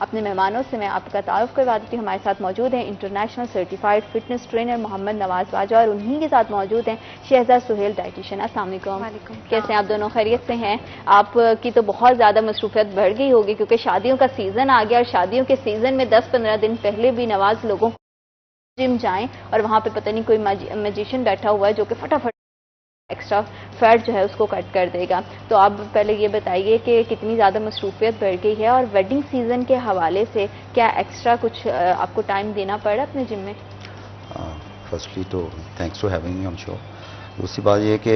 अपने मेहमानों से मैं आपका तारुफ करवा देती हूँ। हमारे साथ मौजूद हैं international certified fitness trainer Mohammad Nawaz Bajwa और उन्हीं के साथ मौजूद हैं शहजाद सुहेल डाइटिशियन। अस्सलाम वालेकुम। कैसे हैं आप दोनों? खैरियत से हैं? आपकी तो बहुत ज़्यादा मसरूफियत बढ़ गई होगी क्योंकि शादियों का सीज़न आ गया और शादियों के सीज़न में 10-15 दिन पहले भी नवाज लोगों जिम जाएं और वहाँ पे पता नहीं कोई मैजिशियन बैठा हुआ है जो कि फटाफट एक्स्ट्रा फैट जो है उसको कट कर देगा। तो आप पहले ये बताइए कि कितनी ज़्यादा मसरूफियत बढ़ गई है और वेडिंग सीज़न के हवाले से क्या एक्स्ट्रा कुछ आपको टाइम देना पड़ा अपने जिम में? फर्स्टली तो thanks for having me on show. दूसरी बात ये कि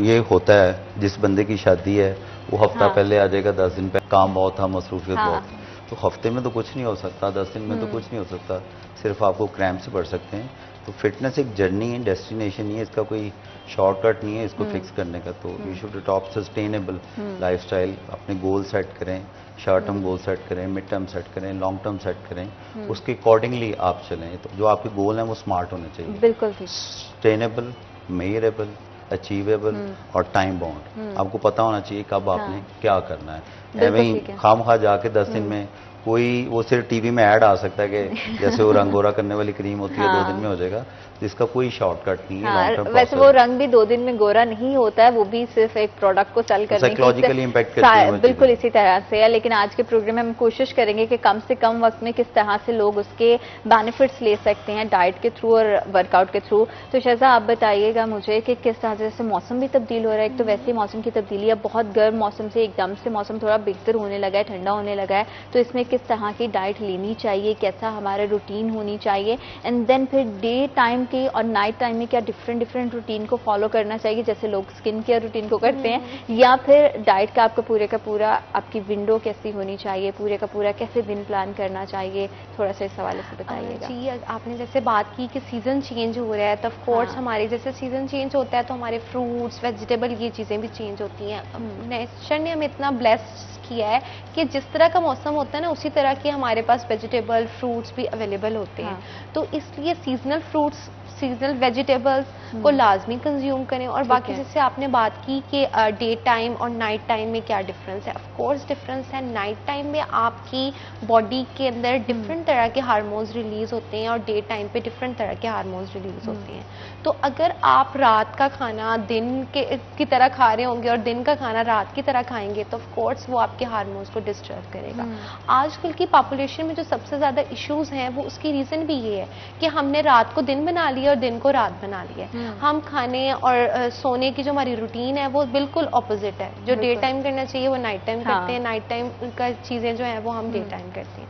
ये होता है, जिस बंदे की शादी है वो हफ्ता पहले आ जाएगा, 10 दिन पहले। काम बहुत था, मसरूफियत बहुत, तो हफ्ते में तो कुछ नहीं हो सकता, 10 दिन में तो कुछ नहीं हो सकता, सिर्फ आपको क्रैम्प से बढ़ सकते हैं। तो फिटनेस एक जर्नी है, डेस्टिनेशन नहीं है, इसका कोई शॉर्टकट नहीं है इसको फिक्स करने का। तो you should adopt sustainable lifestyle, अपने गोल सेट करें, शॉर्ट टर्म गोल सेट करें, मिड टर्म सेट करें, लॉन्ग टर्म सेट करें, उसके अकॉर्डिंगली आप चलें। तो जो आपके गोल हैं वो स्मार्ट होने चाहिए, बिल्कुल सस्टेनेबल, मेजरेबल, अचीवेबल और टाइम बाउंड। आपको पता होना चाहिए कब आपने क्या करना है। एवं ही खामखा जाके 10 दिन में कोई, वो सिर्फ टीवी में ऐड आ सकता है कि जैसे वो रंग गोरा करने वाली क्रीम होती है 2 दिन में हो जाएगा, तो इसका कोई शॉर्टकट नहीं है। वैसे वो रंग भी 2 दिन में गोरा नहीं होता है, वो भी सिर्फ एक प्रोडक्ट को सेल करने साइकोलॉजिकली इम्पैक्ट करती है, बिल्कुल इसी तरह से है। लेकिन आज के प्रोग्राम में हम कोशिश करेंगे कि कम से कम वक्त में किस तरह से लोग उसके बेनिफिट्स ले सकते हैं डाइट के थ्रू और वर्कआउट के थ्रू। तो शहजा आप बताइएगा मुझे कि किस तरह से, जैसे मौसम भी तब्दील हो रहा है, एक तो वैसे ही मौसम की तब्दीली है, बहुत गर्म मौसम से एकदम से मौसम थोड़ा बेहतर होने लगा है, ठंडा होने लगा है, तो इसमें किस तरह की डाइट लेनी चाहिए, कैसा हमारा रूटीन होनी चाहिए, एंड देन फिर डे टाइम की और नाइट टाइम में क्या डिफरेंट रूटीन को फॉलो करना चाहिए, जैसे लोग स्किन केयर रूटीन को करते हैं, या फिर डाइट का आपका पूरे का पूरा आपकी विंडो कैसी होनी चाहिए, पूरे का पूरा कैसे दिन प्लान करना चाहिए, थोड़ा सा इस हवाले से बताइएगा। जी, आपने जैसे बात की कि सीजन चेंज हो रहा है, तो ऑफ कोर्स हमारे जैसे सीजन चेंज होता है तो हमारे फ्रूट्स, वेजिटेबल, ये चीज़ें भी चेंज होती हैं। नेचर ने हमें इतना ब्लेस्ड किया है कि जिस तरह का मौसम होता है ना, उसी तरह के हमारे पास वेजिटेबल, फ्रूट्स भी अवेलेबल होते हैं। तो इसलिए सीजनल फ्रूट्स, सीजनल वेजिटेबल्स को लाजमी कंज्यूम करें। और बाकी जैसे आपने बात की कि डे टाइम और नाइट टाइम में क्या डिफरेंस है, ऑफ कोर्स डिफरेंस है। नाइट टाइम में आपकी बॉडी के अंदर डिफरेंट तरह के हार्मोन्स रिलीज होते हैं और डे टाइम पे डिफरेंट तरह के हार्मोन्स रिलीज होते हैं। तो अगर आप रात का खाना दिन की तरह खा रहे होंगे और दिन का खाना रात की तरह खाएंगे तो ऑफ कोर्स वो आपके हार्मोन्स को डिस्टर्ब करेगा। आजकल की पॉपुलेशन में जो सबसे ज़्यादा इश्यूज हैं वो उसकी रीज़न भी ये है कि हमने रात को दिन बना लिया और दिन को रात बना लिया। हम खाने और सोने की जो हमारी रूटीन है वो बिल्कुल ऑपोजिट है। जो डे टाइम करना चाहिए वो नाइट टाइम करते हैं, नाइट टाइम का चीज़ें जो हैं वो हम डे टाइम करते हैं।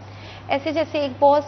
ऐसे जैसे एक बहुत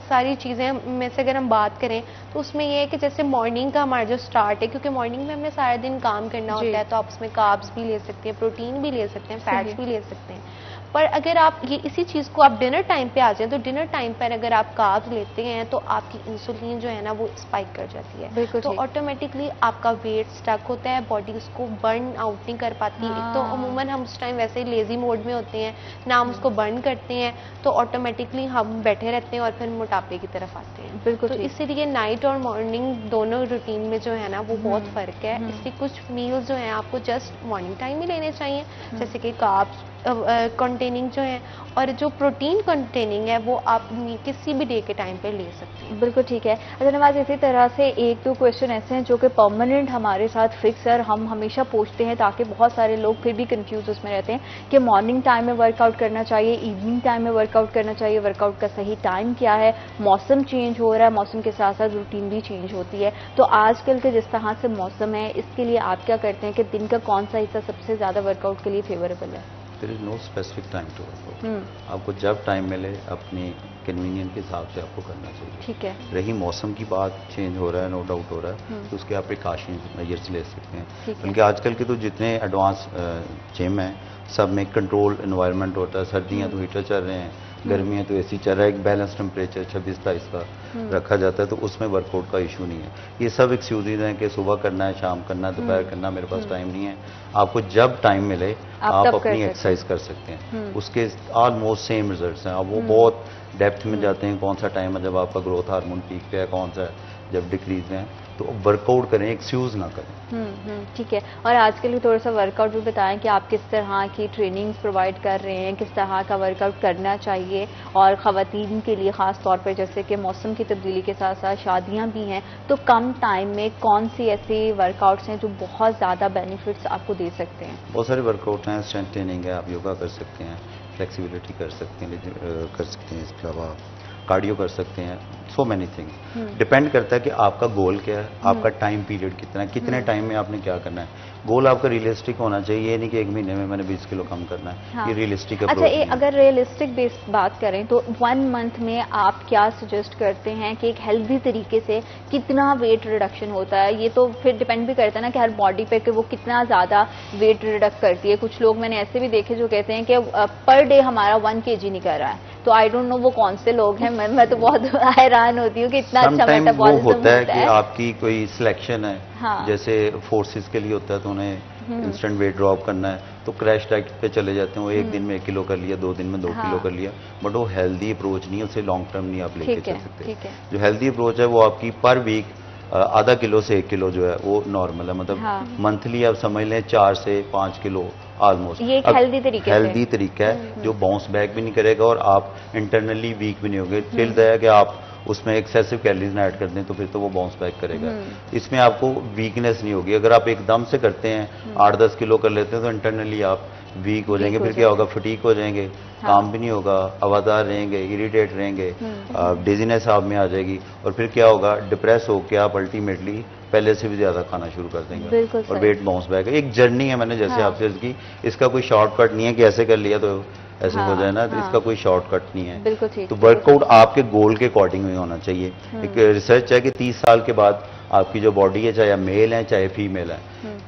सारी चीज़ें में से अगर हम बात करें तो उसमें ये है कि जैसे मॉर्निंग का हमारा जो स्टार्ट है, क्योंकि मॉर्निंग में हमने सारा दिन काम करना होता है, तो आप उसमें कार्ब्स भी ले सकते हैं, प्रोटीन भी ले सकते हैं, फैट्स भी ले सकते हैं। पर अगर आप ये इसी चीज़ को आप डिनर टाइम पे आ जाएं तो डिनर टाइम पर अगर आप कार्ब्स लेते हैं तो आपकी इंसुलिन जो है ना वो स्पाइक कर जाती है, तो ऑटोमेटिकली आपका वेट स्टक होता है, बॉडी उसको बर्न आउट नहीं कर पाती। एक तो अमूमन हम उस टाइम वैसे ही लेजी मोड में होते हैं ना, हम उसको बर्न करते हैं, तो ऑटोमेटिकली हम बैठे रहते हैं और फिर मोटापे की तरफ आते हैं। बिल्कुल, तो इसीलिए नाइट और मॉर्निंग दोनों रूटीन में जो है ना वो बहुत फ़र्क है। इसलिए कुछ मील्स जो हैं आपको जस्ट मॉर्निंग टाइम ही लेने चाहिए, जैसे कि कार्ब्स कंटेनिंग जो है, और जो प्रोटीन कंटेनिंग है वो आप किसी भी डे के टाइम पे ले सकते हैं। बिल्कुल ठीक है। अच्छा नवाज, इसी तरह से 1-2 क्वेश्चन ऐसे हैं जो कि परमानेंट हमारे साथ फिक्स है, हम हमेशा पूछते हैं ताकि बहुत सारे लोग फिर भी कंफ्यूज उसमें रहते हैं कि मॉर्निंग टाइम में वर्कआउट करना चाहिए, इवनिंग टाइम में वर्कआउट करना चाहिए, वर्कआउट का सही टाइम क्या है, मौसम चेंज हो रहा है, मौसम के साथ साथ रूटीन भी चेंज होती है, तो आजकल के जिस तरह से मौसम है इसके लिए आप क्या करते हैं कि दिन का कौन सा हिस्सा सबसे ज़्यादा वर्कआउट के लिए फेवरेबल है? There is no specific time to workout, आपको जब टाइम मिले अपनी कन्वीनियंस के हिसाब से आपको करना चाहिए। ठीक है। रही मौसम की बात, चेंज हो रहा है, नो डाउट हो रहा है, तो उसके आप प्रिकॉशन मेजर्स ले सकते हैं। बल्कि आजकल के तो जितने एडवांस जिम हैं सब में कंट्रोल एनवायरनमेंट होता है, सर्दियाँ तो हीटर चल रहे हैं, गर्मियाँ तो एसी चल रहा है, एक बैलेंस टेम्परेचर 26-27 का रखा जाता है, तो उसमें वर्कआउट का इशू नहीं है। ये सब एक्सक्यूजेज हैं कि सुबह करना है, शाम करना है, दोपहर करना, मेरे पास टाइम नहीं है। आपको जब टाइम मिले आप अपनी एक्सरसाइज कर सकते हैं, उसके ऑलमोस्ट सेम रिजल्ट्स हैं। अब वो बहुत डेप्थ में जाते हैं, कौन सा टाइम है जब आपका ग्रोथ हार्मोन पीक पे है, कौन सा जब डिक्रीज में है तो वर्कआउट करें, एक्सक्यूज ना करें। ठीक है। और आजकल थोड़ा सा वर्कआउट भी बताएं कि आप किस तरह की ट्रेनिंग्स प्रोवाइड कर रहे हैं, किस तरह का वर्कआउट करना चाहिए, और ख़वातीन के लिए ख़ास तौर पर जैसे कि मौसम की तब्दीली के साथ साथ शादियां भी हैं, तो कम टाइम में कौन सी ऐसे वर्कआउट्स हैं जो बहुत ज़्यादा बेनिफिट्स आपको दे सकते हैं? बहुत सारे वर्कआउट हैं, स्ट्रेंथ ट्रेनिंग है, आप योगा कर सकते हैं, फ्लेक्सिबिलिटी कर सकते हैं, इसके अलावा कार्डियो कर सकते हैं, सो मैनी थिंग। डिपेंड करता है कि आपका गोल क्या है, आपका टाइम पीरियड कितना है, कितने टाइम में आपने क्या करना है। गोल आपका रियलिस्टिक होना चाहिए, ये नहीं कि 1 महीने में मैंने 20 किलो कम करना है। हाँ। ये रियलिस्टिक अच्छा, अगर रियलिस्टिक बेस बात करें तो 1 मंथ में आप क्या सजेस्ट करते हैं कि एक हेल्दी तरीके से कितना वेट रिडक्शन होता है? ये तो फिर डिपेंड भी करता है ना कि हर बॉडी पे कि वो कितना ज्यादा वेट रिडक्ट करती है। कुछ लोग मैंने ऐसे भी देखे जो कहते हैं कि पर डे हमारा 1 kg निकल रहा है, तो आई डोंट नो वो कौन से लोग हैं। मैं तो बहुत हैरान होती हूँ कि इतना अच्छा मेटाबॉलिज्म होता है कि आपकी कोई सिलेक्शन है। हाँ। जैसे फोर्सेस के लिए होता है तो उन्हें इंस्टेंट वेट ड्रॉप करना है तो क्रैश डाइट पे चले जाते हैं, वो 1 दिन में 1 किलो कर लिया, 2 दिन में 2 किलो कर लिया, बट वो हेल्दी अप्रोच नहीं है, उसे लॉन्ग टर्म नहीं आप लेके चल सकते। जो हेल्दी अप्रोच है वो आपकी पर वीक आधा किलो से 1 किलो जो है वो नॉर्मल है, मतलब मंथली आप समझ लें 4 से 5 किलो ऑलमोस्ट। ये एक हेल्दी तरीका है जो बाउंस बैक भी नहीं करेगा और आप इंटरनली वीक भी नहीं होंगे। टिल दैट कि आप उसमें एक्सेसिव कैलोरीज ना ऐड कर दें तो फिर तो वो बाउंस बैक करेगा। इसमें आपको वीकनेस नहीं होगी। अगर आप एकदम से करते हैं 8-10 किलो कर लेते हैं तो इंटरनली आप वीक हो जाएंगे। फिर क्या होगा, फटीक हो जाएंगे, काम भी नहीं होगा, हवादार रहेंगे, इरिटेट रहेंगे, डिजीनेस आप में आ जाएगी, और फिर क्या होगा, डिप्रेस होकर आप अल्टीमेटली पहले से भी ज्यादा खाना शुरू कर देंगे और वेट बाउंस बैक है। एक जर्नी है, मैंने जैसे आपसे अर्ज की, इसका कोई शॉर्टकट नहीं है कि ऐसे कर लिया तो ऐसे हो जाए ना, तो इसका कोई शॉर्टकट नहीं है। तो वर्कआउट आपके गोल के अकॉर्डिंग में होना चाहिए। एक रिसर्च है कि 30 साल के बाद आपकी जो बॉडी है, चाहे मेल है चाहे फीमेल है,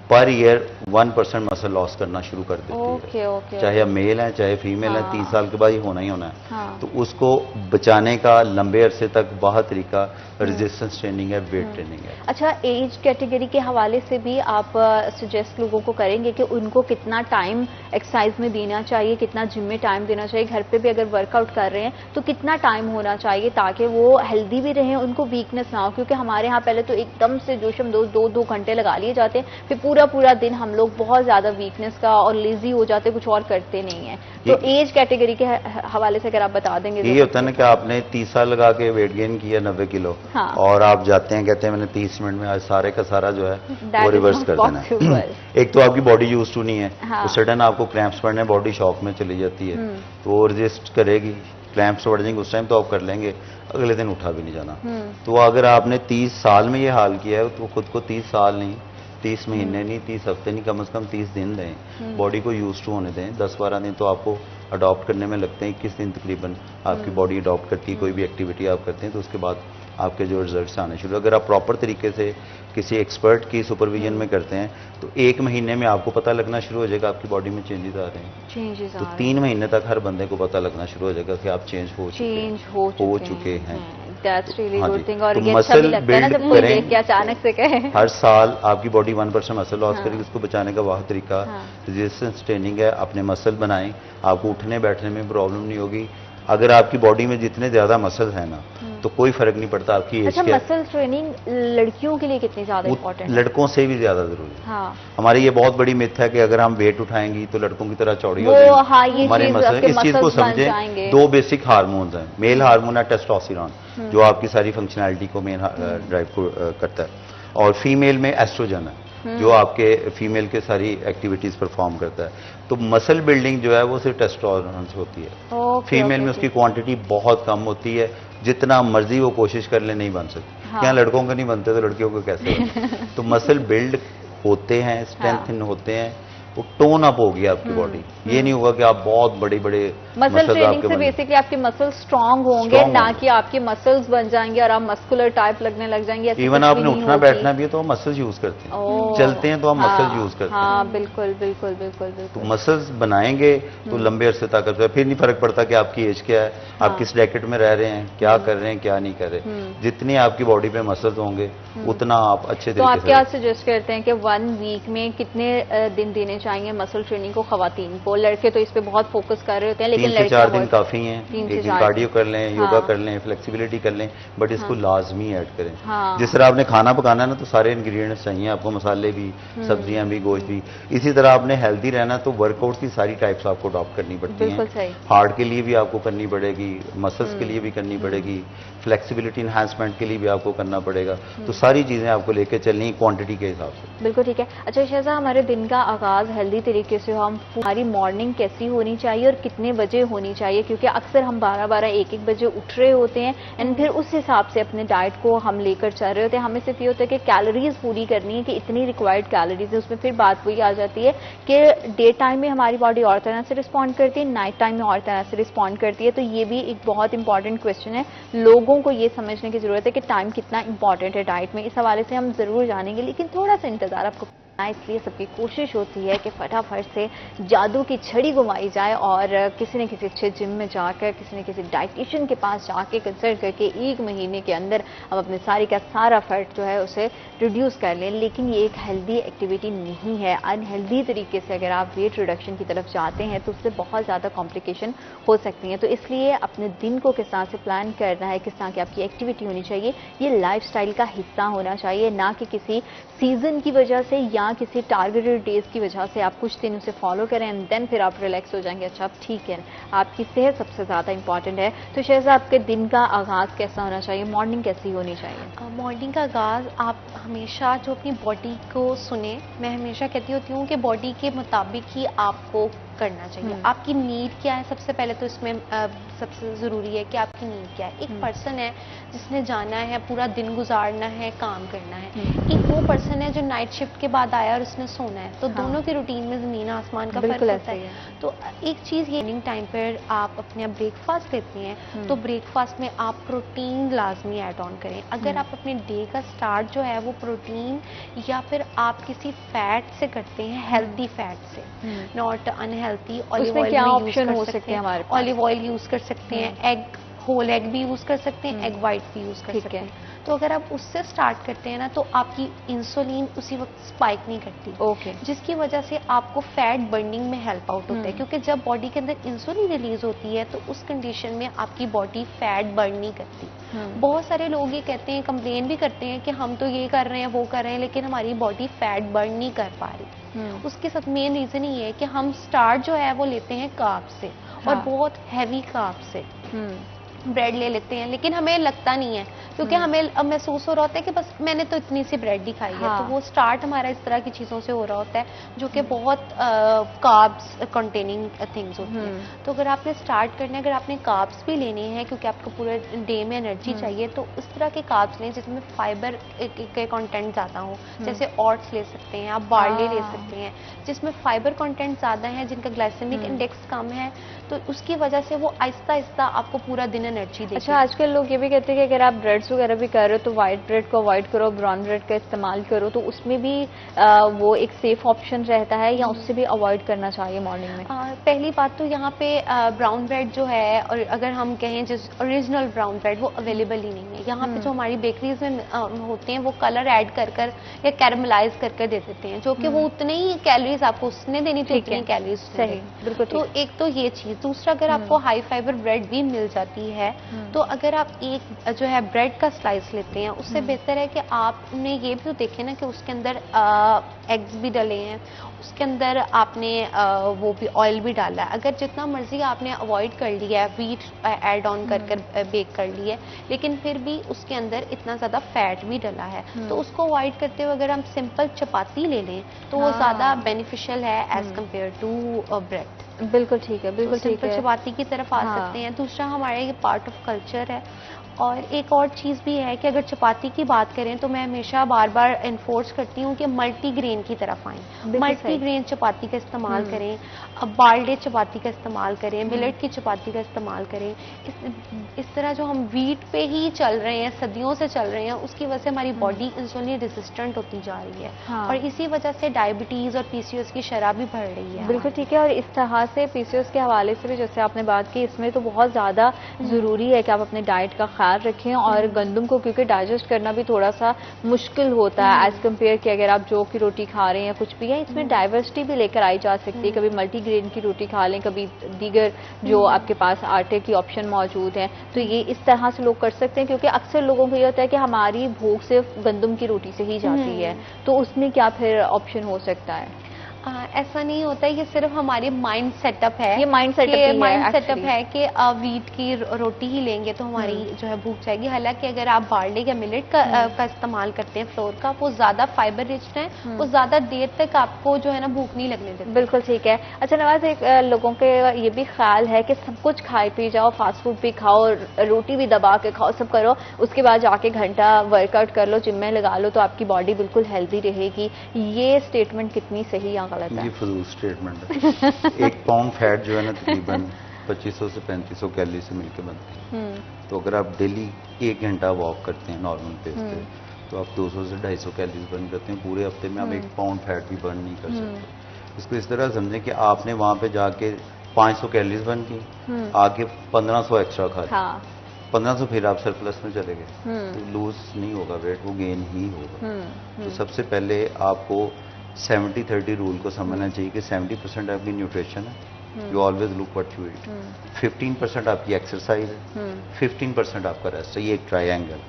पर ईयर 1% मसल लॉस करना शुरू कर देती है। चाहे आप मेल है चाहे फीमेल है, 30 साल के बाद ही होना है। तो उसको बचाने का लंबे अरसे तक बहुत तरीका रेजिस्टेंस ट्रेनिंग है, वेट ट्रेनिंग है। अच्छा, एज कैटेगरी के हवाले से भी आप सजेस्ट लोगों को करेंगे कि उनको कितना टाइम एक्सरसाइज में देना चाहिए, कितना जिम में टाइम देना चाहिए, घर पे भी अगर वर्कआउट कर रहे हैं तो कितना टाइम होना चाहिए ताकि वो हेल्दी भी रहें, उनको वीकनेस ना हो? क्योंकि हमारे यहाँ पहले तो एकदम से जोशम 2 घंटे लगा लिए जाते हैं, फिर पूरा दिन हम लोग बहुत ज्यादा वीकनेस का और लेजी हो जाते, कुछ और करते नहीं है। तो एज कैटेगरी के हवाले से अगर आप बता देंगे। ये होता है ना कि आपने 30 साल लगा के वेट गेन किया 90 किलो, और आप जाते हैं कहते हैं मैंने 30 मिनट में आज सारे का सारा जो है वो रिवर्स कर देना है। एक तो आपकी बॉडी यूज टू नहीं है, तो सडन आपको क्रैम्प्स पड़ने, बॉडी शॉक में चली जाती है, तो वो रेजिस्ट करेगी, क्रैम्प्स बढ़ जाएंगे, उस टाइम तो आप कर लेंगे, अगले दिन उठा भी नहीं जाना। तो अगर आपने 30 साल में ये हाल किया है तो खुद को 30 साल नहीं, 30 महीने नहीं, 30 हफ्ते नहीं, कम से कम 30 दिन दें, बॉडी को यूज टू होने दें। 10-12 दिन तो आपको अडॉप्ट करने में लगते हैं, 21 दिन तकरीबन आपकी बॉडी अडॉप्ट करती है। कोई भी एक्टिविटी आप करते हैं तो उसके बाद आपके जो रिजल्ट्स आने शुरू, अगर आप प्रॉपर तरीके से किसी एक्सपर्ट की सुपरविजन में करते हैं तो 1 महीने में आपको पता लगना शुरू हो जाएगा आपकी बॉडी में चेंजेस आ रहे हैं। तो 3 महीने तक हर बंदे को पता लगना शुरू हो जाएगा कि आप चेंज हो चुके हैं। That's really good thing। और तो ये अच्छा भी लगता है ना जब कोई देख के अचानक से कहे। हर साल आपकी बॉडी 1% मसल लॉस करेगी, उसको बचाने का वाह तरीका रेजिस्टेंस ट्रेनिंग है। अपने मसल बनाएं, आपको उठने बैठने में प्रॉब्लम नहीं होगी। अगर आपकी बॉडी में जितने ज्यादा मसल है ना तो कोई फर्क नहीं पड़ता आपकी एज क्या है। मसल ट्रेनिंग लड़कियों के लिए कितनी ज्यादा इंपॉर्टेंट है? लड़कों से भी ज्यादा जरूरी है। हमारी ये बहुत बड़ी मिथ है कि अगर हम वेट उठाएंगी तो लड़कों की तरह चौड़ी हो जाएगी हमारे मसल। इस चीज को समझें, 2 बेसिक हार्मोन्स हैं। मेल हार्मोन है टेस्टोस्टेरोन, जो आपकी सारी फंक्शनैलिटी को मेन ड्राइव करता है, और फीमेल में एस्ट्रोजन है जो आपके फीमेल के सारी एक्टिविटीज परफॉर्म करता है। तो मसल बिल्डिंग जो है वो सिर्फ टेस्टोस्टेरोन से होती है। फीमेल में उसकी क्वांटिटी बहुत कम होती है, जितना मर्जी वो कोशिश कर ले नहीं बन सकती। क्या लड़कों के नहीं बनते तो लड़कियों को कैसे बनते? तो मसल बिल्ड होते हैं, स्ट्रेंथन होते हैं, वो टोन अप होगी आपकी बॉडी। ये नहीं होगा कि आप बहुत बड़े मसल ट्रेनिंग से बेसिकली आपके मसल स्ट्रांग होंगे, ना कि आपके मसल्स बन जाएंगे और आप मस्कुलर टाइप लगने लग जाएंगे। इवन आपने उठना बैठना भी है तो मसल्स यूज करते हैं, चलते हैं तो आप मसल्स यूज करते हैं। बिल्कुल। तो मसल्स बनाएंगे तो लंबे अरसे तक, फिर नहीं फर्क पड़ता कि आपकी एज क्या है, आप किस ब्रैकेट में रह रहे हैं, क्या कर रहे हैं, क्या नहीं कर रहे। जितनी आपकी बॉडी पे मसल्स होंगे उतना आप अच्छे तरीके से। तो आप क्या सजेस्ट करते हैं कि 1 वीक में कितने दिन देने चाहिए मसल ट्रेनिंग को खवातीन को? लड़के तो इस पे बहुत फोकस कर रहे होते हैं, लेकिन 3 से 4 दिन काफी हैं। 3 से 4 कार्डियो कर लें, योगा हाँ। कर लें, फ्लेक्सिबिलिटी कर लें, बट इसको लाजमी ऐड करें। हाँ। जिस तरह आपने खाना पकाना है ना, तो सारे इंग्रेडिएंट्स चाहिए आपको, मसाले भी, सब्जियां भी, गोश्त भी। इसी तरह आपने हेल्दी रहना तो वर्कआउट की सारी टाइप्स आपको अडॉप्ट करनी पड़ती हैं। हार्ट के लिए भी आपको करनी पड़ेगी, मसल्स के लिए भी करनी पड़ेगी, फ्लेक्सिबिलिटी इन्हांसमेंट के लिए भी आपको करना पड़ेगा। तो सारी चीजें आपको लेके चलनी क्वांटिटी के हिसाब से। बिल्कुल ठीक है। अच्छा शहज़ा, हमारे दिन का आगाज हेल्दी तरीके से हम, हमारी मॉर्निंग कैसी होनी चाहिए और कितने बजे होनी चाहिए? क्योंकि अक्सर हम 12-12, 1-1 बजे उठ रहे होते हैं एंड फिर उस हिसाब से अपने डाइट को हम लेकर चल रहे होते हैं। हमें सिर्फ ये होता है कि कैलोरीज पूरी करनी है, कि इतनी रिक्वायर्ड कैलोरीज है। उसमें फिर बात वही आ जाती है कि डे टाइम में हमारी बॉडी और तरह से रिस्पॉन्ड करती है, नाइट टाइम में और तरह से रिस्पॉन्ड करती है। तो ये भी एक बहुत इंपॉर्टेंट क्वेश्चन है, लोगों को ये समझने की जरूरत है कि टाइम कितना इंपॉर्टेंट है डाइट में। इस हवाले से हम जरूर जानेंगे, लेकिन थोड़ा सा इंतजार आपको। इसलिए सबकी कोशिश होती है कि फटाफट से जादू की छड़ी घुमाई जाए और किसी न किसी अच्छे जिम में जाकर, किसी न किसी डाइटिशियन के पास जाके कंसल्ट करके 1 महीने के अंदर हम अपने सारी का सारा फैट जो है उसे रिड्यूस कर लें। लेकिन ये एक हेल्दी एक्टिविटी नहीं है। अनहेल्दी तरीके से अगर आप वेट रिडक्शन की तरफ जाते हैं तो उससे बहुत ज़्यादा कॉम्प्लिकेशन हो सकती हैं। तो इसलिए अपने दिन को किस तरह से प्लान करना है, किस तरह की आपकी एक्टिविटी होनी चाहिए, ये लाइफस्टाइल का हिस्सा होना चाहिए, ना कि किसी सीजन की वजह से या किसी टारगेटेड डेज की वजह से आप कुछ दिन उसे फॉलो करें एंड देन फिर आप रिलैक्स हो जाएंगे। अच्छा, अब ठीक है, आपकी सेहत सबसे ज़्यादा इंपॉर्टेंट है। तो शहज़ा, आपके दिन का आगाज़ कैसा होना चाहिए? मॉर्निंग कैसी होनी चाहिए? मॉर्निंग का आगाज़ आप हमेशा जो अपनी बॉडी को सुने, मैं हमेशा कहती होती हूँ कि बॉडी के मुताबिक ही आपको करना चाहिए। आपकी नीड क्या है? सबसे पहले तो इसमें सबसे ज़रूरी है कि आपकी नीड क्या है। एक पर्सन है जिसने जाना है, पूरा दिन गुजारना है, काम करना है। एक वो पर्सन है जो नाइट शिफ्ट के बाद आया और उसने सोना है। तो दोनों के रूटीन में ज़मीन आसमान का फर्क होता है। तो एक चीज़ ये, इवनिंग टाइम पर आप अपने ब्रेकफास्ट लेते हैं तो ब्रेकफास्ट में आप प्रोटीन लाजमी ऐड ऑन करें। अगर आप अपने डे का स्टार्ट जो है वो प्रोटीन या फिर आप किसी फैट से करते हैं, हेल्दी फैट से, नॉट अनहेल्थी, ऑलिव ऑयल क्या ऑप्शन हो सकते हैं हमारे पास? ऑलिव ऑयल यूज कर सकते हैं, एग, होल एग भी यूज कर सकते हैं, एग वाइट भी यूज कर सकते हैं। तो अगर आप उससे स्टार्ट करते हैं ना तो आपकी इंसुलिन उसी वक्त स्पाइक नहीं करती, जिसकी वजह से आपको फैट बर्निंग में हेल्प आउट होता है। क्योंकि जब बॉडी के अंदर इंसुलिन रिलीज होती है तो उस कंडीशन में आपकी बॉडी फैट बर्न नहीं करती। बहुत सारे लोग ये कहते हैं, कंप्लेन भी करते हैं कि हम तो ये कर रहे हैं, वो कर रहे हैं, लेकिन हमारी बॉडी फैट बर्न नहीं कर पा रही। उसके साथ मेन रीजन ये है कि हम स्टार्ट जो है वो लेते हैं कार्ब से, और बहुत हैवी कार्ब से। ब्रेड ले लेते हैं, लेकिन हमें लगता नहीं है, क्योंकि हमें अब महसूस हो रहा होता है कि बस मैंने तो इतनी सी ब्रेड ही खाई है। तो वो स्टार्ट हमारा इस तरह की चीज़ों से हो रहा होता है जो कि बहुत कार्ब्स कंटेनिंग थिंग्स होती हैं। तो अगर आपने स्टार्ट करना है, अगर आपने कार्ब्स भी लेने हैं क्योंकि आपको पूरे डे में एनर्जी चाहिए, तो उस तरह के कार्ब्स लें जिसमें फाइबर के कंटेंट ज़्यादा हो। जैसे ओट्स ले सकते हैं, आप बार्ले ले सकते हैं जिसमें फाइबर कंटेंट ज़्यादा है, जिनका ग्लाइसेमिक इंडेक्स कम है, तो उसकी वजह से वो आहिस्ता आहिस्ता आपको पूरा दिन एनर्जी देती है। अच्छा, आजकल लोग ये भी कहते हैं कि अगर आप ब्रेड्स वगैरह भी कर रहे हो तो व्हाइट ब्रेड को अवॉइड करो, ब्राउन ब्रेड का इस्तेमाल करो, तो उसमें भी वो एक सेफ ऑप्शन रहता है या उससे भी अवॉइड करना चाहिए मॉर्निंग में? पहली बात तो यहाँ पे ब्राउन ब्रेड जो है, और अगर हम कहें जिस ओरिजिनल ब्राउन ब्रेड, वो अवेलेबल ही नहीं है यहाँ पे। जो हमारी बेकरीज में होते हैं वो कलर ऐड कर कर या कैरमलाइज कर कर दे देते हैं, जो कि वो उतने ही कैलोरीज आपको उसने देनी थी, उतनी कैलोरीज। सही, बिल्कुल। तो एक तो ये चीज। दूसरा, अगर आपको हाई फाइबर ब्रेड भी मिल जाती है तो अगर आप एक जो है ब्रेड का स्लाइस लेते हैं, उससे बेहतर है कि आपने ये भी तो देखे ना कि उसके अंदर एग्स भी डले हैं, उसके अंदर आपने वो भी ऑयल भी डाला है। अगर जितना मर्जी आपने अवॉइड कर लिया है, वीट ऐड ऑन कर कर बेक कर लिया है, लेकिन फिर भी उसके अंदर इतना ज़्यादा फैट भी डला है, तो उसको अवॉइड करते हुए अगर हम सिंपल चपाती ले लें तो वो ज़्यादा बेनिफिशियल है एज कम्पेयर टू ब्रेड। बिल्कुल ठीक है, बिल्कुल ठीक है। चपाती की तरफ आ सकते हैं। दूसरा, हमारे ये पार्ट ऑफ कल्चर है। और एक और चीज़ भी है कि अगर चपाती की बात करें तो मैं हमेशा बार बार इन्फोर्स करती हूँ कि मल्टीग्रेन की तरफ आएँ। मल्टीग्रेन चपाती का इस्तेमाल करें, बार्ले चपाती का इस्तेमाल करें, मिलेट की चपाती का इस्तेमाल करें। इस तरह जो हम वीट पे ही चल रहे हैं, सदियों से चल रहे हैं, उसकी वजह से हमारी बॉडी इंसुलिन रेजिस्टेंट होती जा रही है। और इसी वजह से डायबिटीज़ और PCOS की शरह भी बढ़ रही है। बिल्कुल ठीक है। और इस तरह लिहाज से पीसीओएस के हवाले से भी जैसे आपने बात की, इसमें तो बहुत ज़्यादा ज़रूरी है कि आप अपने डाइट का ख्याल रखें, और गंदम को क्योंकि डाइजेस्ट करना भी थोड़ा सा मुश्किल होता है एज़ कम्पेयर कि अगर आप जौ की रोटी खा रहे हैं या कुछ भी है, इसमें डाइवर्सिटी भी लेकर आई जा सकती है। कभी मल्टीग्रेन की रोटी खा लें, कभी दीगर जो आपके पास आटे की ऑप्शन मौजूद हैं, तो ये इस तरह से लोग कर सकते हैं। क्योंकि अक्सर लोगों को ये होता है कि हमारी भूख सिर्फ गंदम की रोटी से ही जाती है, तो उसमें क्या फिर ऑप्शन हो सकता है? ऐसा नहीं होता है, ये सिर्फ हमारी माइंड सेटअप है। ये माइंड सेटअप है कि वीट की रोटी ही लेंगे तो हमारी जो है भूख जाएगी। हालांकि अगर आप बार्ले या मिलेट का इस्तेमाल करते हैं, फ्लोर का, वो ज्यादा फाइबर रिच है, वो ज्यादा देर तक आपको जो है ना भूख नहीं लगने देते। बिल्कुल ठीक है। अच्छा नवाज, एक लोगों के ये भी ख्याल है कि सब कुछ खाए पी जाओ, फास्ट फूड भी खाओ, रोटी भी दबा के खाओ, सब करो, उसके बाद जाके घंटा वर्कआउट कर लो, जिम में लगा लो, तो आपकी बॉडी बिल्कुल हेल्दी रहेगी। ये स्टेटमेंट कितनी सही या गलत है? ये फजूल स्टेटमेंट है। एक पाउंड फैट जो है ना तकरीबन 2500 से 3500 कैलोरी से मिलकर बनती है। तो अगर आप डेली 1 घंटा वॉक करते हैं नॉर्मल पेस पे, तो आप 200 से 250 कैलोरी बर्न करते हैं। पूरे हफ्ते में आप 1 पाउंड फैट भी बर्न नहीं कर सकते। इसको इस तरह समझें कि आपने वहां पे जाके 500 कैलोरीज बर्न की, आके 1500 एक्स्ट्रा खा लिया। 1500 फिर आप सरप्लस में चले गए, तो लूज नहीं होगा वेट, वो गेन ही होगा। तो सबसे पहले आपको 70-30 रूल को समझना चाहिए कि 70% आपकी न्यूट्रिशन है, you always look what you eat, 15% आपकी एक्सरसाइज है, 15% आपका रेस्ट है। ये एक ट्रायंगल,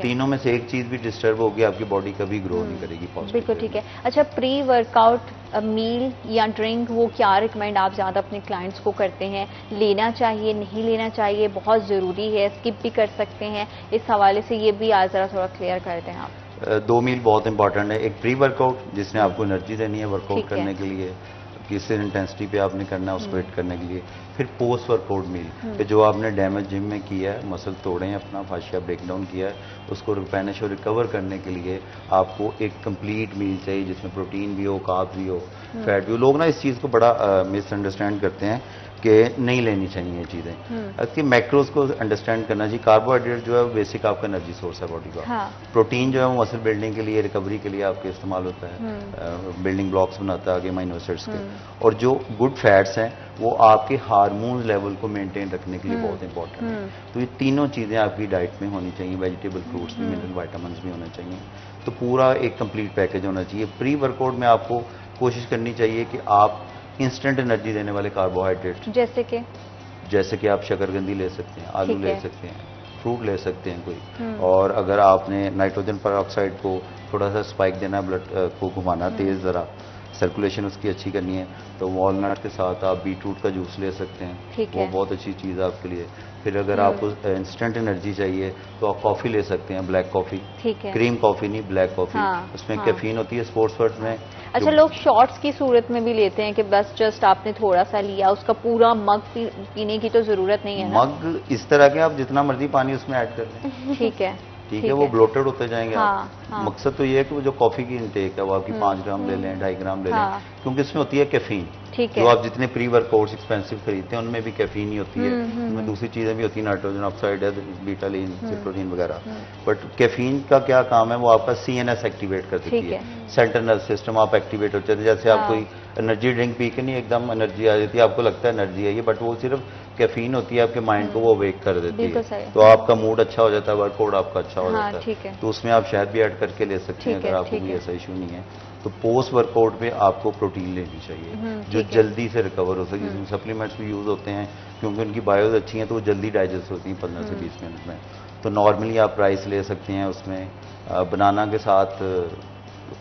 तीनों में से एक चीज भी डिस्टर्ब होगी, आपकी बॉडी कभी ग्रो नहीं करेगी पॉजिटिव। बिल्कुल ठीक है। अच्छा, प्री वर्कआउट मील या ड्रिंक, वो क्या रिकमेंड आप ज्यादा अपने क्लाइंट्स को करते हैं? लेना चाहिए, नहीं लेना चाहिए, बहुत जरूरी है, स्किप भी कर सकते हैं? इस हवाले से ये भी आज जरा थोड़ा क्लियर कर दें आप। 2 मील बहुत इंपॉर्टेंट है। एक प्री वर्कआउट जिसने आपको एनर्जी देनी है वर्कआउट करने के लिए, किस इंटेंसिटी पे आपने करना है उसको हिट करने के लिए। फिर पोस्ट वर्कआउट मील कि जो आपने डैमेज जिम में किया है, मसल तोड़े हैं, अपना फाशिया ब्रेक डाउन किया है, उसको रिप्लेनिश और रिकवर करने के लिए आपको एक कंप्लीट मील चाहिए जिसमें प्रोटीन भी हो, कार्ब्स भी हो, फैट भी हो। लोग ना इस चीज़ को बड़ा मिसअंडरस्टैंड करते हैं कि नहीं लेनी चाहिए ये चीज़ें। इसके मैक्रोज को अंडरस्टैंड करना चाहिए। कार्बोहाइड्रेट जो है वो बेसिक आपका एनर्जी सोर्स है बॉडी का। प्रोटीन जो है वो मसल बिल्डिंग के लिए, रिकवरी के लिए आपके इस्तेमाल होता है, बिल्डिंग ब्लॉक्स बनाता है आगे अमीनो एसिड्स के। और जो गुड फैट्स हैं वो आपके हार्मोन लेवल को मेंटेन रखने के लिए बहुत इंपॉर्टेंट है। तो ये तीनों चीज़ें आपकी डाइट में होनी चाहिए, वेजिटेबल, फ्रूट्स भी, मिनरल विटामिन भी होने चाहिए। तो पूरा एक कंप्लीट पैकेज होना चाहिए। प्री वर्कआउट में आपको कोशिश करनी चाहिए कि आप इंस्टेंट एनर्जी देने वाले कार्बोहाइड्रेट, जैसे कि आप शकरकंदी ले सकते हैं, आलू ले सकते हैं, फ्रूट ले सकते हैं कोई। और अगर आपने नाइट्रोजन पर को थोड़ा सा स्पाइक देना है, ब्लड को घुमाना तेज, ज़रा सर्कुलेशन उसकी अच्छी करनी है, तो वॉलनट के साथ आप बीटरूट का जूस ले सकते हैं, वो बहुत अच्छी चीज़ है आपके लिए। फिर अगर आपको इंस्टेंट एनर्जी चाहिए तो आप कॉफ़ी ले सकते हैं, ब्लैक कॉफ़ी, क्रीम कॉफ़ी नहीं, ब्लैक कॉफ़ी। उसमें कैफीन होती है स्पोर्ट्स वर्ड में। अच्छा, लोग शॉट्स की सूरत में भी लेते हैं कि बस जस्ट आपने थोड़ा सा लिया, उसका पूरा मग पीने की तो जरूरत नहीं है ना? मग इस तरह के आप जितना मर्जी पानी उसमें ऐड कर लें। ठीक है, वो ब्लोटेड होते जाएंगे। मकसद तो ये है कि वो जो कॉफी की इंटेक है वो आपकी 5 ग्राम ले लें, 2.5 ग्राम ले लें, क्योंकि इसमें होती है कैफीन। जो आप जितने प्री वर्कआउट्स एक्सपेंसिव खरीदते हैं उनमें भी कैफीन ही होती है, उनमें दूसरी चीजें भी होती है, नाइट्रोजन ऑक्साइड है, बीटालीन, सिट्रोजिन वगैरह। बट कैफीन का क्या काम है, वो आपका CNS एक्टिवेट कर देती है, सेंट्रल नर्वस सिस्टम आप एक्टिवेट होते हैं। जैसे आप कोई एनर्जी ड्रिंक पी के नहीं एकदम एनर्जी आ जाती है, आपको लगता है एनर्जी है ये, बट वो सिर्फ कैफीन होती है, आपके माइंड को वो वेक कर देती है, तो आपका मूड अच्छा हो जाता है, वर्कआउट आपका अच्छा हो जाता है। तो उसमें आप शहद भी ऐड करके ले सकते हैं अगर आपको कोई ऐसा इशू नहीं है। तो पोस्ट वर्कआउट में आपको प्रोटीन लेनी चाहिए जो जल्दी से रिकवर हो सके, जिसमें सप्लीमेंट्स भी यूज होते हैं क्योंकि उनकी बायोज अच्छी हैं, तो वो जल्दी डाइजेस्ट होती हैं 15 से 20 मिनट में। तो नॉर्मली आप राइस ले सकते हैं, उसमें बनाना के साथ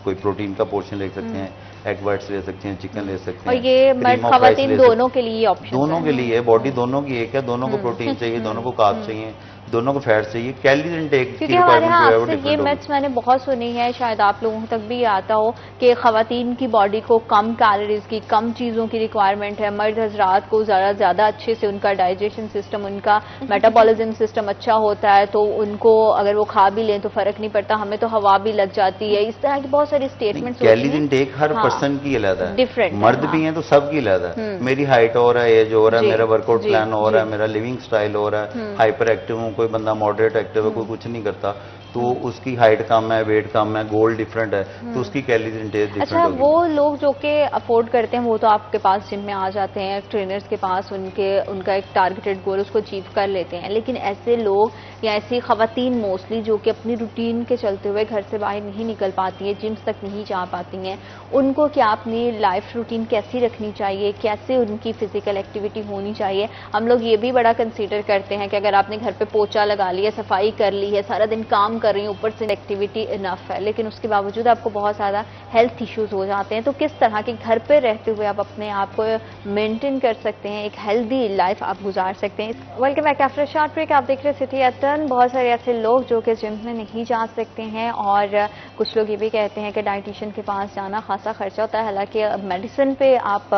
कोई प्रोटीन का पोर्शन ले सकते हैं, एग वाइट्स ले सकते हैं, चिकन ले सकते हैं। और ये मर्द खवातीन दोनों के लिए ऑप्शन, दोनों के लिए, बॉडी दोनों की एक है, दोनों को प्रोटीन चाहिए, दोनों को कार्ब चाहिए, दोनों को फैट चाहिए। कैलोरीज इनटेक की रिक्वायरमेंट जो है वो डिफरेंट होगी। ये मैथ्स मैंने बहुत सुनी है, शायद आप लोगों तक भी आता हो कि खवातीन की बॉडी को कम कैलोरीज की, कम चीजों की रिक्वायरमेंट है, मर्द हजरात को ज्यादा अच्छे से उनका डाइजेशन सिस्टम, उनका मेटाबॉलिज्म सिस्टम अच्छा होता है, तो उनको अगर वो खा भी लें तो फर्क नहीं पड़ता, हमें तो हवा भी लग जाती है। इस तरह की बहुत सारी स्टेटमेंट्स होती हैं। कैलोरीज इनटेक हर पर्सन की अलग है, डिफरेंट, मर्द भी हैं तो सबकी अलग है। मेरी हाइट हो रहा है, एज हो रहा है, मेरा वर्कआउट प्लान हो रहा है, मेरा लिविंग स्टाइल हो रहा है, हाइपर एक्टिव हूँ, कोई बंदा मॉडरेट एक्टिव है, कोई कुछ नहीं करता, तो उसकी हाइट कम है, वेट कम है, गोल डिफरेंट है, तो उसकी कैलोरी इंटेक डिफरेंट अच्छा, होगी। वो लोग जो कि अफोर्ड करते हैं वो तो आपके पास जिम में आ जाते हैं, ट्रेनर्स के पास उनका एक टारगेटेड गोल उसको अचीव कर लेते हैं, लेकिन ऐसे लोग या ऐसी खवातीन मोस्टली जो कि अपनी रूटीन के चलते हुए घर से बाहर नहीं निकल पाती है, जिम्स तक नहीं जा पाती हैं, उनको क्या अपनी लाइफ रूटीन कैसी रखनी चाहिए, कैसे उनकी फिजिकल एक्टिविटी होनी चाहिए? हम लोग ये भी बड़ा कंसीडर करते हैं कि अगर आपने घर पे पोछा लगा लिया, सफाई कर ली है, सारा दिन काम कर रही है, ऊपर से एक्टिविटी इनफ है, लेकिन उसके बावजूद आपको बहुत ज़्यादा हेल्थ इश्यूज हो जाते हैं, तो किस तरह के घर पे रहते हुए आप अपने आप को मेंटेन कर सकते हैं, एक हेल्दी लाइफ आप गुजार सकते हैं? Welcome back after short break. आप देख रहे हैं सिटी अटर्न। बहुत सारे ऐसे लोग जो कि जिम में नहीं जा सकते हैं और कुछ लोग ये भी कहते हैं कि डाइटिशियन के पास जाना खासा खर्चा होता है, हालांकि मेडिसिन पे आप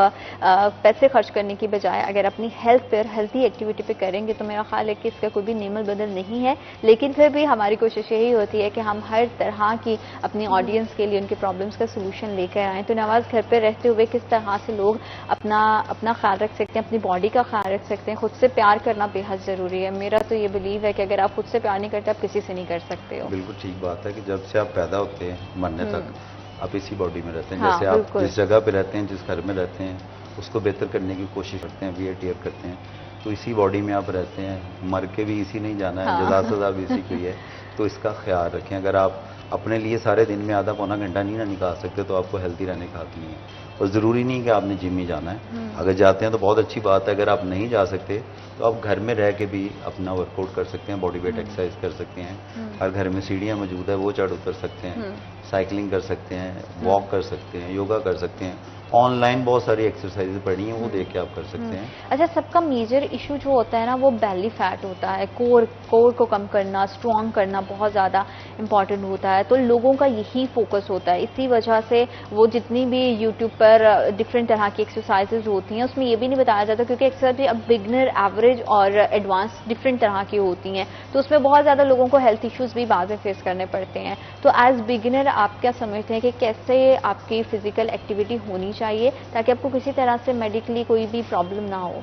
पैसे खर्च करने की बजाय अगर अपनी हेल्थ पर, हेल्थी एक्टिविटी पे करेंगे तो मेरा ख्याल है कि इसका कोई भी नेमल बदल नहीं है, लेकिन फिर भी हमारी कोशिश यही होती है कि हम हर तरह की अपनी ऑडियंस के लिए उनके प्रॉब्लम्स का सोल्यूशन लेकर आएँ। तो नवाज, घर पे रहते हुए किस तरह से लोग अपना ख्याल रख सकते हैं, अपनी बॉडी का ख्याल रख सकते हैं? खुद से प्यार करना बेहद ज़रूरी है। मेरा तो ये बिलीव है कि अगर आप खुद से प्यार नहीं करते आप किसी से नहीं कर सकते हो। बिल्कुल ठीक बात है कि जब से आप पैदा होते हैं मरने तक आप इसी बॉडी में रहते हैं। हाँ, जैसे आप जिस जगह पे रहते हैं, जिस घर में रहते हैं, उसको बेहतर करने की कोशिश करते हैं, वियर टियर करते हैं, तो इसी बॉडी में आप रहते हैं। मर के भी इसी नहीं जाना है, हाँ। जज़ा सज़ा भी इसी को ही है, तो इसका ख्याल रखें। अगर आप अपने लिए सारे दिन में आधा पौना घंटा नहीं ना निकाल सकते तो आपको हेल्दी रहने का हक नहीं है। और ज़रूरी नहीं कि आपने जिम ही जाना है, अगर जाते हैं तो बहुत अच्छी बात है। अगर आप नहीं जा सकते तो आप घर में रह के भी अपना वर्कआउट कर सकते हैं, बॉडी वेट एक्सरसाइज कर सकते हैं। हर घर में सीढ़ियाँ मौजूद है, वो चढ़ उतर सकते हैं, साइकिलिंग कर सकते हैं, वॉक कर सकते हैं, योगा कर सकते हैं। ऑनलाइन बहुत सारी एक्सरसाइजेज पड़ी हैं, वो देख के आप कर सकते हैं। अच्छा, सबका मेजर इशू जो होता है ना वो बेली फैट होता है। कोर को कम करना, स्ट्रॉन्ग करना बहुत ज़्यादा इंपॉर्टेंट होता है, तो लोगों का यही फोकस होता है। इसी वजह से वो जितनी भी यूट्यूब पर डिफरेंट तरह की एक्सरसाइजेज होती हैं उसमें ये भी नहीं बताया जाता, क्योंकि एक्सरसाइज अब बिगनर, एवरेज और एडवांस डिफरेंट तरह की होती हैं, तो उसमें बहुत ज़्यादा लोगों को हेल्थ इश्यूज भी बाद में फेस करने पड़ते हैं। तो एज बिगिनर आप क्या समझते हैं कि कैसे आपकी फिजिकल एक्टिविटी होनी चाहिए ताकि आपको किसी तरह से मेडिकली कोई भी प्रॉब्लम ना हो?